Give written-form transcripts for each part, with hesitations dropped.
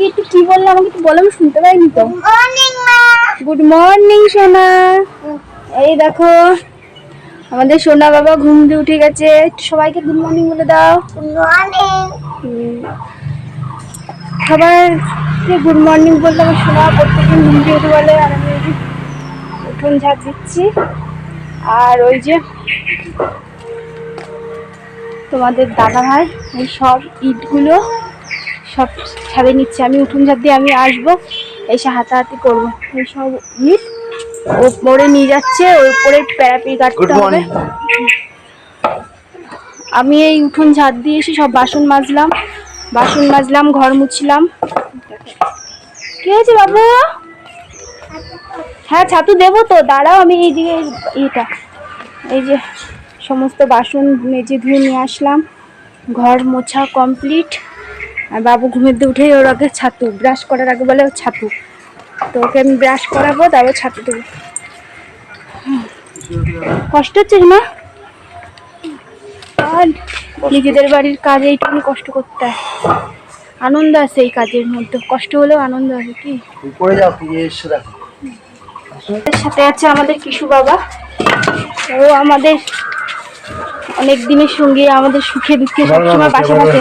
একটু কি বললো আমাকে একটু বলো, আমি শুনতে পাইনি তো। গুড মর্নিং সোনা। এই দেখো আমাদের সোনা বাবা ঘুম দিয়ে উঠে গেছে। সবাইকে গুড মর্নিং বলে দাও। Good morning. সবাইকে গুড মর্নিং বললে আমার সোনা প্রত্যেকদিন ঘুম দিয়ে উঠে বলে। আর আমি উঠোন ঝাড় দিচ্ছি। আর ওই যে তোমাদের দাদা ভাই এই সব ইটগুলো সব ছাড়ে নিচ্ছে। আমি উঠোন ঝাড় দিয়ে আমি আসবো, এসে হাতাহাতি করবো। এই সব ইট ওপরে নিয়ে যাচ্ছে, ওই উপরে প্যারাপি কাটতে হবে। আমি এই উঠোন ঝাড় দিয়ে এসে সব বাসন মাজলাম, ঘর মুছলাম। কি হয়েছে বাবু? হ্যাঁ ছাতু দেবো তো, দাঁড়াও। আমি এইদিকে এই যে সমস্ত বাসন মেজে ধুয়ে নিয়ে আসলাম। ঘর মোছা কমপ্লিট। আর বাবু ঘুমের দিয়ে উঠেই ওর আগে ছাতু, ব্রাশ করার আগে বলে ছাতু। তো ওকে আমি ব্রাশ করাবো, তারপর ছাতু দেবো। কষ্ট হচ্ছে না? আর নিজেদের বাড়ির কাজে এইটুকু কষ্ট করতে হয়, আনন্দ আছে এই কাজের মধ্যে। কষ্ট হলেও আনন্দ আছে। কি সাথে আছে আমাদের কিশু বাবা। ও আমাদের অনেক দিনের সঙ্গে, আমাদের সুখে দুঃখে সবসময় পাশে থাকে।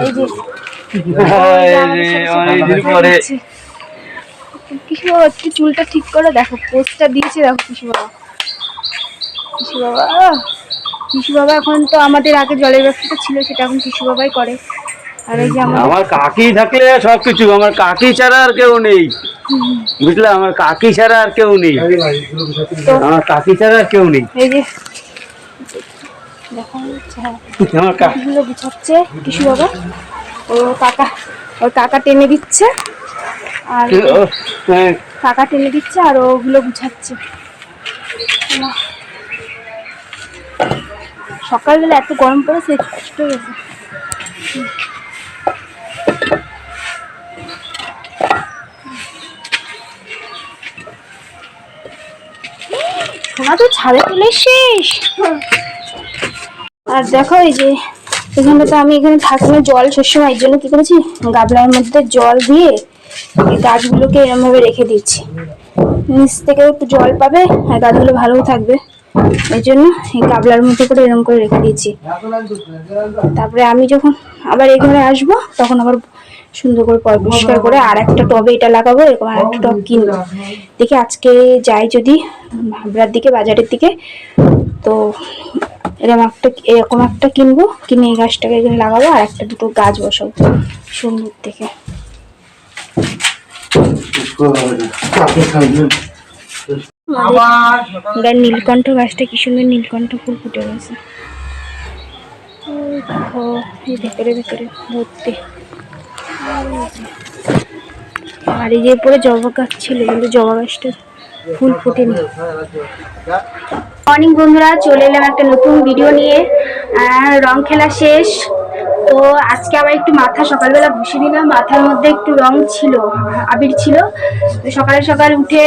এই যে কিশু বাবা একটু চুলটা ঠিক করে দেখো, পোস্টটা দিয়েছে দেখো। কিশু বাবা এখন তো আমাদের আগে জলের ব্যবসাটা ছিল, সেটা এখন কিশু বাবাই করে। আর এই যে আমার কাকি থাকলে সবকিছু, আমার কাকি ছাড়া আর কেউ নেই, বুঝলে? আমার কাকি ছাড়া আর কেউ নেই, আমার কাকি ছাড়া আর কেউ নেই। এই যে দেখা যাচ্ছে আমার কাকিগুলো গুছাচ্ছে কিশু বাবা। ওর কাকা টেনে দিচ্ছে, আর কাকা টেনে দিচ্ছে আর ওগুলো গুছাচ্ছে। সকালবেলা এত গরম পড়েছে, কষ্ট হয়ে গেছে। সোনা তো ছাদে চলে এসেছিস। আর দেখো এই যে এখানে তো আমি এখানে থাকি না, জল সবসময়। এর জন্য কি করেছি, গামলার মধ্যে জল দিয়ে এই গাছগুলোকে এরকম ভাবে রেখে দিচ্ছি। নিচ থেকে একটু জল পাবে আর গাছগুলো ভালো থাকবে। এই জন্য এই গামলার মধ্যে করে এরকম করে রেখে দিচ্ছি। তারপরে আমি যখন আবার এই ঘরে আসবো, তখন আবার সুন্দর করে পরিষ্কার করে আর একটা টবে এটা লাগাবো। এরকম আর একটা টব কিনবো। দেখি আজকে যাই যদি ভাবরার দিকে, বাজারের দিকে, তো এরকম একটা কিনবো, কিনে এই গাছটাকে এখানে লাগাবো আর একটা দুটো গাছ বসাবো সুন্দর দেখে। নীলকণ্ঠ গাছটা কি সুন্দর, নীলকণ্ঠ ফুল ফুটে গেছে ভেতরে ভেতরে ভর্তি। আর এই যে পরে জবা গাছ ছিল, কিন্তু জবা গাছটা ফুল ফোটেনি। মর্নিং বন্ধুরা, চলে এলাম একটা নতুন ভিডিও নিয়ে। রং খেলা শেষ, তো আজকে আবার একটু মাথা সকালবেলা ঘষে নিলাম। মাথার মধ্যে একটু রং ছিল, আবির ছিল। সকালে সকাল উঠে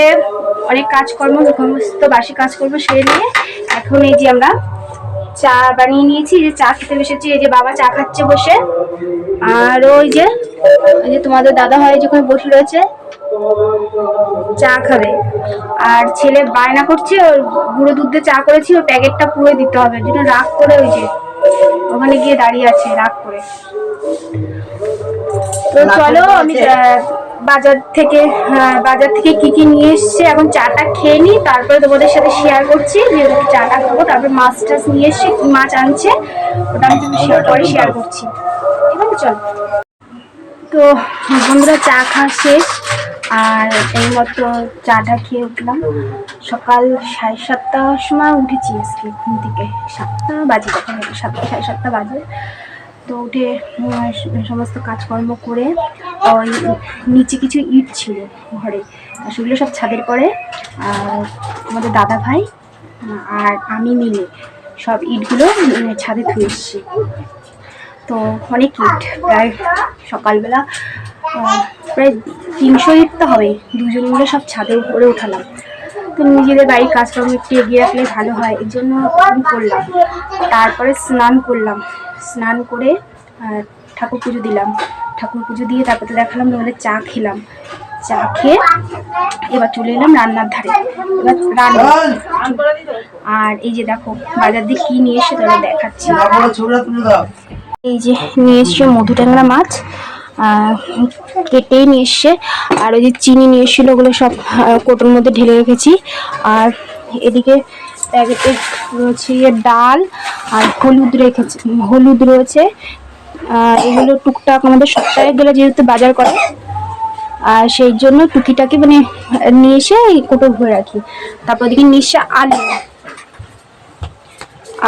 অনেক কাজকর্ম, সমস্ত বাসি কাজকর্ম সেরে নিয়ে এখন এই যে আমরা চা বানিয়ে নিয়েছি। যে চা খেতে বসেছি, এই যে বাবা চা খাচ্ছে বসে। আর ওই যে তোমাদের দাদা ভাই যখন বসে রয়েছে চা খাবে। আর ছেলে বায়না করছে, ওর গুঁড়ো দুধ দিয়ে চা করেছি, ওর প্যাকেটটা পুরো দিতে হবে। যেটা রাগ করে ওই যে ওখানে গিয়ে দাঁড়িয়ে আছে রাগ করে। তো চলো আমি বাজার থেকে কি কি নিয়ে এসছে এখন চাটা খেয়ে নিই, তারপরে তোমাদের সাথে শেয়ার করছি যে চাটা খাবো। তারপরে মাছ টাছ নিয়ে এসছে, কি মাছ আনছে ওটা আমি পরে শেয়ার করছি। ঠিক আছে চলো। তো বন্ধুরা চা খাওয়া শেষ, আর এই মতো চাটা খেয়ে উঠলাম। সকাল 7:30টার সময় উঠেছি আজকে ঘুম থেকে। 7টা বাজে, তখন 7টা 7:30 বাজে। তো উঠে সমস্ত কাজকর্ম করে, ওই নিচে কিছু ইট ছিল ঘরে, সেগুলো সব ছাদের পরে আর আমাদের দাদা ভাই আর আমি মিলে সব ইটগুলো ছাদে ধুয়ে এসেছি। তো অনেক ইট, প্রায় সকালবেলা প্রায় 300 ইট তো হবে। দুজন মিলে সব ছাদের উপরে উঠালাম। তো নিজেদের বাড়ির কাজকর্ম একটু এগিয়ে রাখলে ভালো হয়, এই জন্য আমি করলাম। তারপরে স্নান করলাম, স্নান করে ঠাকুর পুজো দিলাম। ঠাকুর পুজো দিয়ে তারপরে তো দেখালাম, তোমাদের চা খেলাম। চা খেয়ে এবার চলে এলাম রান্নার ধারে। এবার রান্না, আর এই যে দেখো বাজার দিয়ে কি নিয়ে এসে তাহলে দেখাচ্ছি। এই যে নিয়ে এসছে মধু ট্যাংরা মাছ, কেটেই নিয়ে এসছে। আর ওই যে চিনি নিয়ে এসেছিলো, ওগুলো সব কোটোর মধ্যে ঢেলে রেখেছি। আর এদিকে প্যাকেটে রয়েছে ডাল আর হলুদ রয়েছে। এগুলো টুকটাক আমাদের সপ্তাহে গেলে যেহেতু বাজার করে, আর সেই জন্য টুকিটাকি মানে নিয়ে এসে এই কোটো ভরে রাখি। তারপর ওদিকে নিয়ে এসে আলু।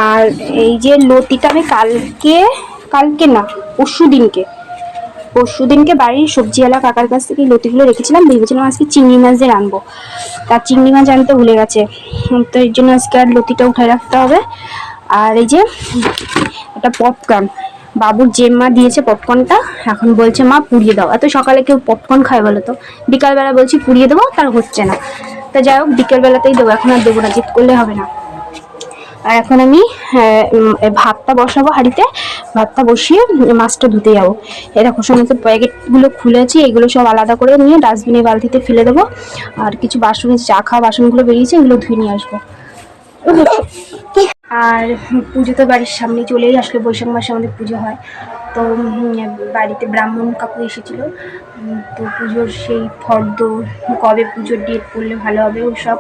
আর এই যে লতিটা আমি কালকে না পরশু দিনকে বাড়ির সবজিওয়ালা কাকার কাছ থেকে লতিগুলো রেখেছিলাম। ভেবেছিলাম আজকে চিংড়ি মাছ দিয়ে রানবো, তার চিংড়ি মাছ আনতে ভুলে গেছে, তো এর জন্য আজকে আর লতিটা উঠায় রাখতে হবে। আর এই যে একটা পপকর্ন, বাবুর জেম্মা দিয়েছে পপকর্নটা, এখন বলছে মা পুড়িয়ে দাও। এত সকালে কেউ পপকর্ন খায় বলো তো? বিকালবেলা বলছি পুড়িয়ে দেবো, তার হচ্ছে না। তা যাই হোক বিকেলবেলাতেই দেবো, এখন আর দেবো না, জিদ করলে হবে না। আর এখন আমি ভাতটা বসাবো হাঁড়িতে, ভাতটা বসিয়ে মাছটা ধুতে যাবো। এরকম সমস্ত প্যাকেটগুলো খুলেছি, এগুলো সব আলাদা করে নিয়ে ডাস্টবিনে বালতিতে ফেলে দেবো। আর কিছু বাসন, চা খাওয়া বাসনগুলো বেরিয়েছে, এগুলো ধুয়ে নিয়ে আসবো। আর পুজো তো বাড়ির সামনে চলেই আসলো, বৈশাখ মাসে আমাদের পুজো হয়। তো বাড়িতে ব্রাহ্মণ কাকু এসেছিলো, তো পুজোর সেই ফর্দ, কবে পুজোর ডেট পড়লে ভালো হবে ওসব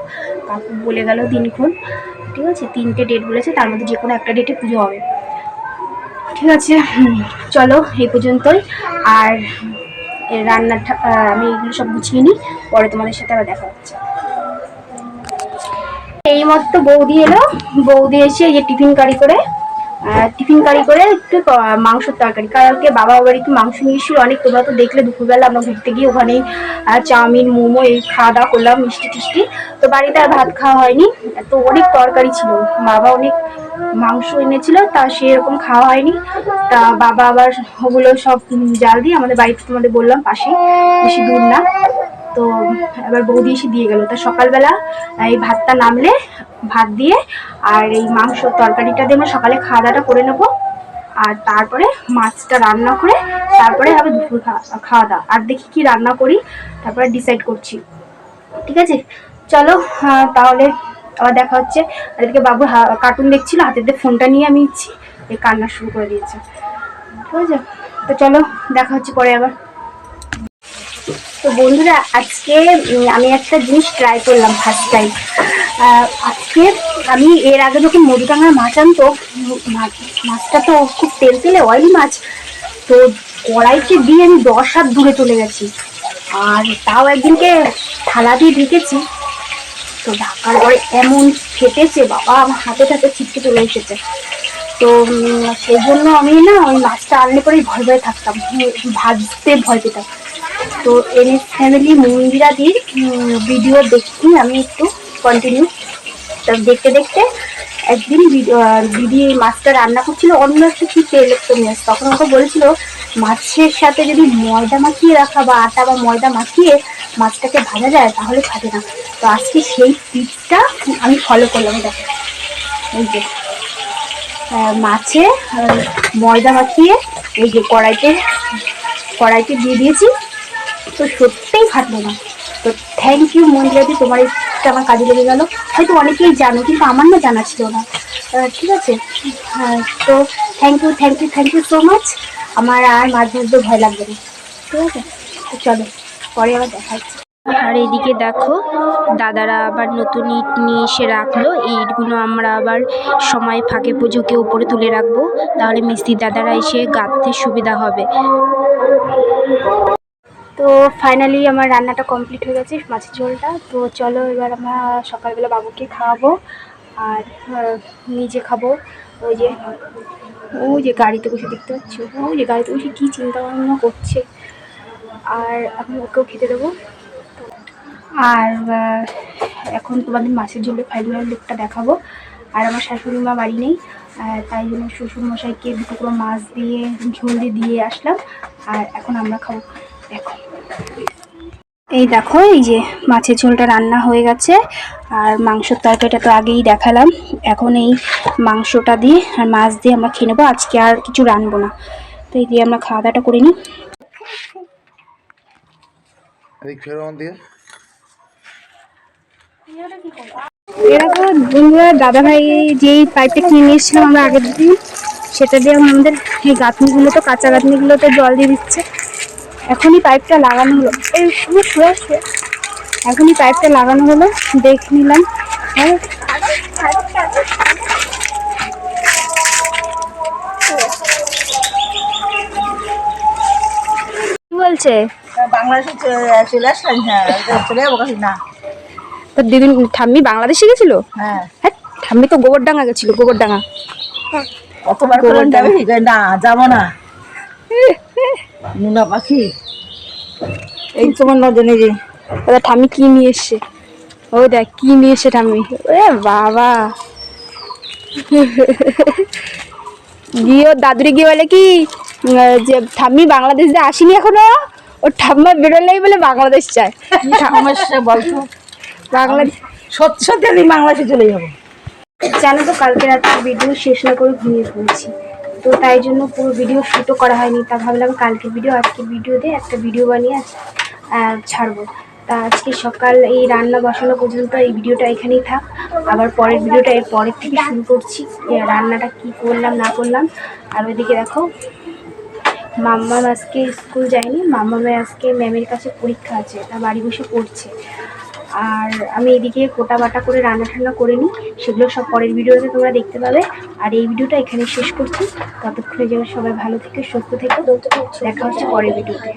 কাকু বলে গেল দিনক্ষণ। ঠিক আছে, 3টে ডেট বলেছে, তার মধ্যে যে কোনো একটা ডেটে পুজো হবে। ঠিক আছে, চলো এই পর্যন্তই। আর রান্নাটা আমি এগুলো সব গুছিয়ে নিই, পরে তোমাদের সাথে আবার দেখা হচ্ছে। এই মতো বৌদি এলো, বৌদি এসে এই যে টিফিন কারি করে একটু মাংসের তরকারি। কালকে বাবা বাড়িতে মাংস নিয়ে এসেছিল অনেক, তোমরা তো দেখলে দুপুরবেলা আমরা ঘুরতে গিয়ে ওখানেই চাউমিন মোমো এই খাওয়া দাওয়া করলাম, মিষ্টি টিষ্টি। তো বাড়িতে আর ভাত খাওয়া হয়নি, তো অনেক তরকারি ছিল, বাবা অনেক মাংস এনেছিল, তা সেরকম খাওয়া হয়নি। তা বাবা আবার ওগুলো সব জাল দিয়ে আমাদের বাড়িতে, তোমাদের বললাম পাশে, বেশি দূর না, তো এবার বৌদি এসে দিয়ে গেল। তা সকালবেলা এই ভাতটা নামলে ভাত দিয়ে আর এই মাংস তরকারিটা দিয়ে আমরা সকালে খাওয়া দাওয়াটা করে নেবো। আর তারপরে মাছটা রান্না করে তারপরে হবে দুপুর খাওয়া দাওয়া। আর দেখি কি রান্না করি, তারপরে ডিসাইড করছি। ঠিক আছে, চলো তাহলে আবার দেখা হচ্ছে। আর এদিকে বাবু কার্টুন দেখছিল, হাতে ফোনটা নিয়ে আমি ইচ্ছি এই কান্না শুরু করে দিয়েছে। ঠিক আছে, তো চলো দেখা হচ্ছে পরে আবার। তো বন্ধুরা, আজকে আমি একটা জিনিস ট্রাই করলাম ফার্স্ট টাইম। আজকে আমি এর আগে যখন মধুটাঙ্গার মাছ আনতো, মাছটা তো খুব তেলে অয়েলি মাছ, তো কড়াইতে দিয়ে আমি 10 হাত দূরে চলে গেছি। আর তাও একদিনকে থালা দিয়ে ঢেকেছি, তো ঢাকার পরে এমন ফেটেছে বাবা, আমার হাতে ছিটকে চলে এসেছে। তো সেই জন্য আমি না ওই মাছটা আনলে পরেই ভয় থাকতাম, ভাজতে ভয় পেতাম। তো এনএস ফ্যামিলি মন্দিরাদির ভিডিও দেখি আমি একটু কন্টিনিউ, দেখতে একদিন দিদি মাছটা রান্না করছিল, অন্য একটা কি তেল নিয়ে, তখন ওকে বলেছিল মাছের সাথে যদি ময়দা মাখিয়ে রাখা বা আটা বা ময়দা মাখিয়ে মাছটাকে ভাজা যায় তাহলে ফাটে না। তো আজকে সেই টিপসটা আমি ফলো করলাম। দেখো এই যে মাছে ময়দা মাখিয়ে এই যে কড়াইতে দিয়ে দিয়েছি, তো সত্যিই ফাটলো না। তো থ্যাংক ইউ মন্দিরাদি, তোমার এটা আমার কাজে লেগে গেল। হয়তো অনেকেই জানো, কিন্তু আমার না জানা ছিল না। ঠিক আছে, তো থ্যাংক ইউ সো মাচ। আমার আর মাছ ধরতে ভয় লাগবে না। ঠিক আছে, তো চলো পরে আবার দেখা হচ্ছে। আর এদিকে দেখো দাদারা আবার নতুন ইট নিয়ে এসে রাখলো। এই ইটগুলো আমরা আবার সময় ফাঁকে পুজোকে উপরে তুলে রাখবো, তাহলে মিস্ত্রি দাদারা এসে গাঁথতে সুবিধা হবে। তো ফাইনালি আমার রান্নাটা কমপ্লিট হয়ে গেছে, মাছের ঝোলটা। তো চলো এবার আমরা সকালবেলা বাবুকে খাওয়াবো আর নিজে খাবো। ওই যে গাড়িতে বসে দেখতে পাচ্ছি, ওই যে গাড়িতে বসে কী চিন্তা ভাবনা করছে। আর আমি ওকেও খেতে দেবো। আর এখন তোমাদের মাছের ঝোলের ফাইনাল লুকটা দেখাবো। আর আমার শাশুড়ি মা বাড়ি নেই, তাই জন্য শ্বশুরমশাইকে 2 টুকরো মাছ দিয়ে ঝোল দিয়ে আসলাম। আর এখন আমরা খাবো। দেখো এই দেখো, এই যে মাছের ঝোলটা রান্না হয়ে গেছে। আর মাংসের তরকারিটা তো আগেই দেখালাম। এখন এই মাংসটা দিয়ে আর মাছ দিয়ে আমরা খেয়ে নেবো, আজকে আর কিছু রানবো না। তো এই দিয়ে আমরা খাওয়া দাওয়াটা করে নিই। এদিক ফেরোন দিয়ে এরকম বন্ধুরা দাদা ভাই যেই পাইপটা কিনে নিয়ে এসেছিলাম আমরা আগের দিন, সেটা দিয়ে এখন আমাদের এই গাঁথনিগুলো তো কাঁচা গাঁথনিগুলোতে জল দিয়ে দিচ্ছে। এখনই পাইপটা লাগানো হলো, এই শুয়ে এখনই পাইপটা লাগানো হলো, দেখে নিলাম। হ্যাঁ কি বলছে বাংলাদেশে চলে আসলেন? হ্যাঁ, চলে যাবো কাছে না। তোর দিদি ঠাম্মি বাংলাদেশে গেছিল? হ্যাঁ, হ্যাঁ ঠাম্মি তো গোবরডাঙ্গা গেছিল, গোবরডাঙ্গা। কতবার করে যাবি? না যাবো না। নুনা পাখি এই তোমার নজনে যে দাদা ঠাম্মি কি নিয়ে এসছে, ওই দেখ কি নিয়ে এসছে ঠাম্মি। এ বাবা গিয়ে ওর দাদুরে গিয়ে বলে কি যে ঠাম্মি বাংলাদেশ দিয়ে আসেনি এখনো, ওর ঠাম্মা বেরোলেই বলে বাংলাদেশ চায়। কি সমস্যা বলতো? বাংলাদেশ সত্যি সত্যি আমি বাংলাদেশে চলে যাবো। জানো তো কালকে রাতে ভিডিও শেষ না করে ঘুমিয়ে পড়েছি, তো তাই জন্য পুরো ভিডিও শুটও করা হয়নি। তা ভাবলাম কালকে ভিডিও আজকে ভিডিও দিয়ে একটা ভিডিও বানিয়ে ছাড়বো। তা আজকে সকাল এই রান্না বসানো পর্যন্ত এই ভিডিওটা এখানেই থাক। আবার পরের ভিডিওটা এর পরের থেকে শুরু করছি, রান্নাটা কি করলাম না করলাম। আর ওইদিকে দেখো মাম্মাম আজকে স্কুল যায়নি, মাম্মামের আজকে ম্যামের কাছে পরীক্ষা আছে, তা বাড়ি বসে পড়ছে। আর আমি এদিকে কোটা বাটা করে রান্না ঠান্না করে নিই, সেগুলো সব পরের ভিডিওতে তোমরা দেখতে পাবে। আর এই ভিডিওটা এখানে শেষ করছি, ততক্ষণে যেন সবাই ভালো থেকে সুস্থ থেকে দেখা হচ্ছে পরের ভিডিওতে।